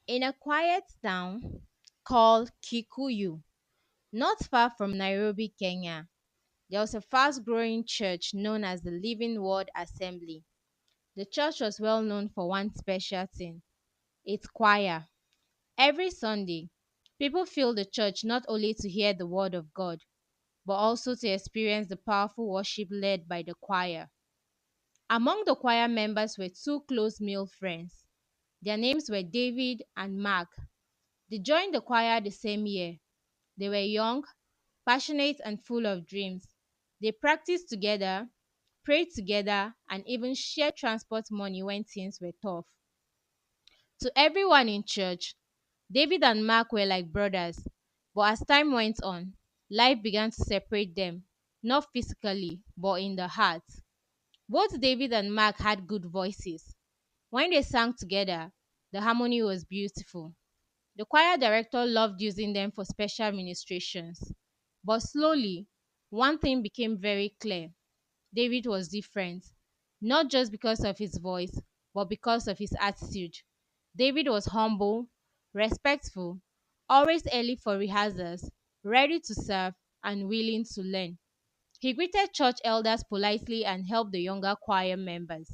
In a quiet town called Kikuyu, not far from Nairobi, Kenya, there was a fast growing church known as the Living Word Assembly. The church was well known for one special thing: its choir. Every Sunday, people filled the church not only to hear the word of God, but also to experience the powerful worship led by the choir. Among the choir members were two close male friends. Their names were David and Mark. They joined the choir the same year. They were young, passionate, and full of dreams. They practiced together, prayed together, and even shared transport money when things were tough. To everyone in church, David and Mark were like brothers. But as time went on, life began to separate them, not physically, but in the heart. Both David and Mark had good voices. When they sang together, the harmony was beautiful. The choir director loved using them for special ministrations. But slowly, one thing became very clear: David was different, not just because of his voice, but because of his attitude. David was humble, respectful, always early for rehearsals, ready to serve, and willing to learn. He greeted church elders politely and helped the younger choir members.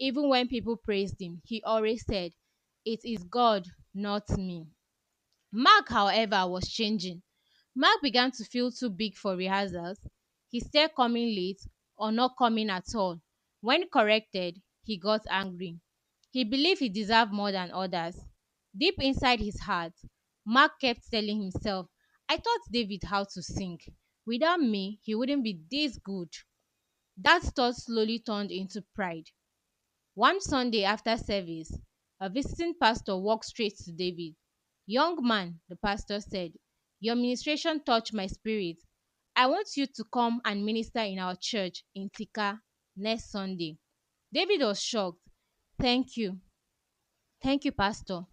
Even when people praised him, he always said, "It is God, not me." Mark, however, was changing. Mark began to feel too big for rehearsals. He started coming late or not coming at all. When corrected, he got angry. He believed he deserved more than others. Deep inside his heart, Mark kept telling himself, "I taught David how to sing. Without me, he wouldn't be this good." That thought slowly turned into pride. One Sunday after service, a visiting pastor walked straight to David. "Young man," the pastor said, "your ministration touched my spirit. I want you to come and minister in our church in Tika next Sunday." David was shocked. "Thank you. Thank you, Pastor.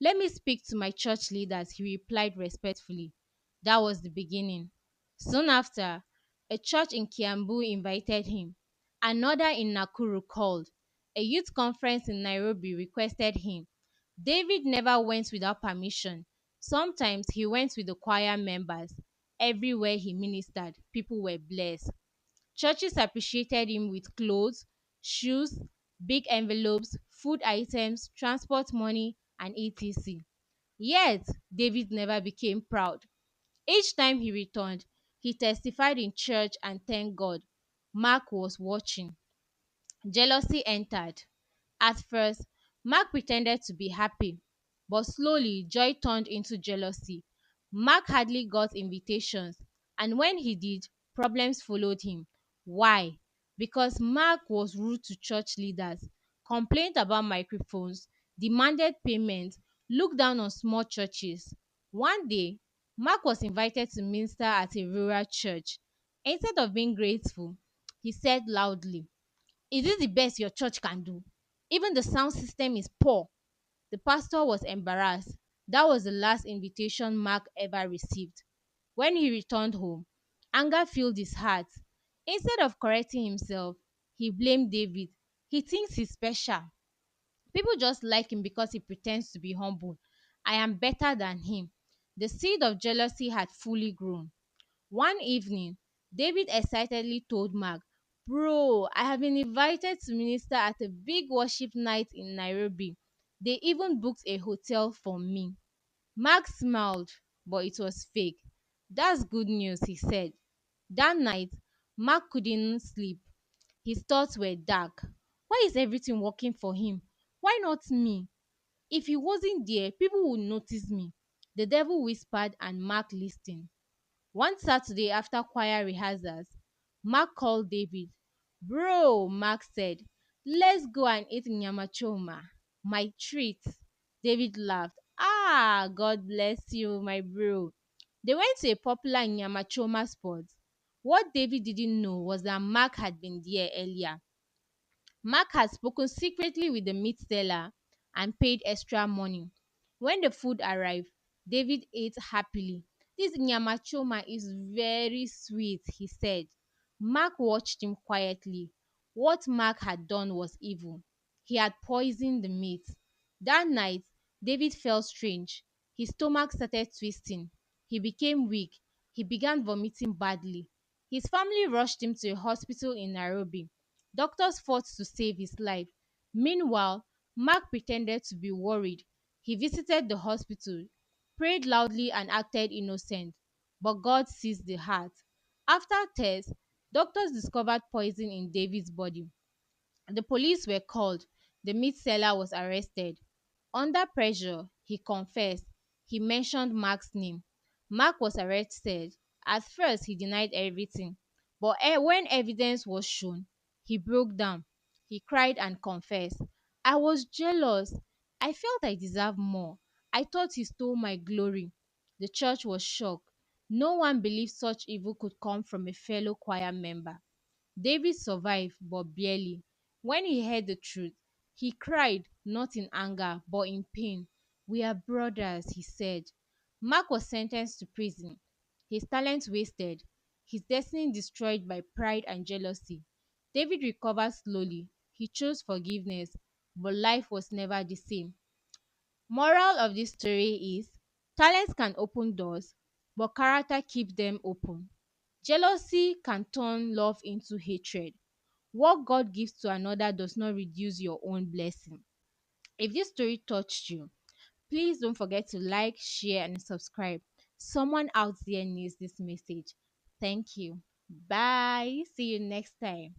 Let me speak to my church leaders," he replied respectfully. That was the beginning. Soon after, a church in Kiambu invited him. Another in Nakuru called. A youth conference in Nairobi requested him. David never went without permission. Sometimes he went with the choir members. Everywhere he ministered, people were blessed. Churches appreciated him with clothes, shoes, big envelopes, food items, transport money, and etc. Yet, David never became proud. Each time he returned, he testified in church and thanked God. Mark was watching. Jealousy entered. At first, Mark pretended to be happy, but slowly joy turned into jealousy. Mark hardly got invitations, and when he did, problems followed him. Why? Because Mark was rude to church leaders, complained about microphones, demanded payment, looked down on small churches. One day, Mark was invited to minister at a rural church. Instead of being grateful, he said loudly, "Is this the best your church can do? Even the sound system is poor." The pastor was embarrassed. That was the last invitation Mark ever received. When he returned home, anger filled his heart. Instead of correcting himself, he blamed David. He thinks he's special. People just like him because he pretends to be humble. I am better than him. The seed of jealousy had fully grown. One evening, David excitedly told Mark, "Bro, I have been invited to minister at a big worship night in Nairobi. They even booked a hotel for me." Mark smiled, but it was fake. "That's good news," he said. That night, Mark couldn't sleep. His thoughts were dark. Why is everything working for him? Why not me? If he wasn't there, people would notice me. The devil whispered, and Mark listened. One Saturday after choir rehearsals, Mark called David. "Bro," Mark said, "let's go and eat nyama choma. My treat." David laughed. "Ah, God bless you, my bro." They went to a popular nyama choma spot. What David didn't know was that Mark had been there earlier. Mark had spoken secretly with the meat seller and paid extra money. When the food arrived, David ate happily. "This nyama choma is very sweet," he said. Mark watched him quietly. What Mark had done was evil. He had poisoned the meat. That night, David felt strange. His stomach started twisting. He became weak. He began vomiting badly. His family rushed him to a hospital in Nairobi. Doctors fought to save his life. Meanwhile, Mark pretended to be worried. He visited the hospital, prayed loudly, and acted innocent. But God sees the heart. After tests, doctors discovered poison in David's body. The police were called. The meat seller was arrested. Under pressure, he confessed. He mentioned Mark's name. Mark was arrested. At first, he denied everything. But when evidence was shown, he broke down. He cried and confessed. I was jealous. I felt I deserved more. I thought he stole my glory. The church was shocked. No one believed such evil could come from a fellow choir member. David survived, but barely. When he heard the truth, he cried, not in anger, but in pain. We are brothers, he said. Mark was sentenced to prison, his talent wasted, his destiny destroyed by pride and jealousy. David recovered slowly. He chose forgiveness, but life was never the same. Moral of this story is talent can open doors, but character keeps them open. Jealousy can turn love into hatred. What God gives to another does not reduce your own blessing. If this story touched you, please don't forget to like, share, and subscribe. Someone out there needs this message. Thank you. Bye. See you next time.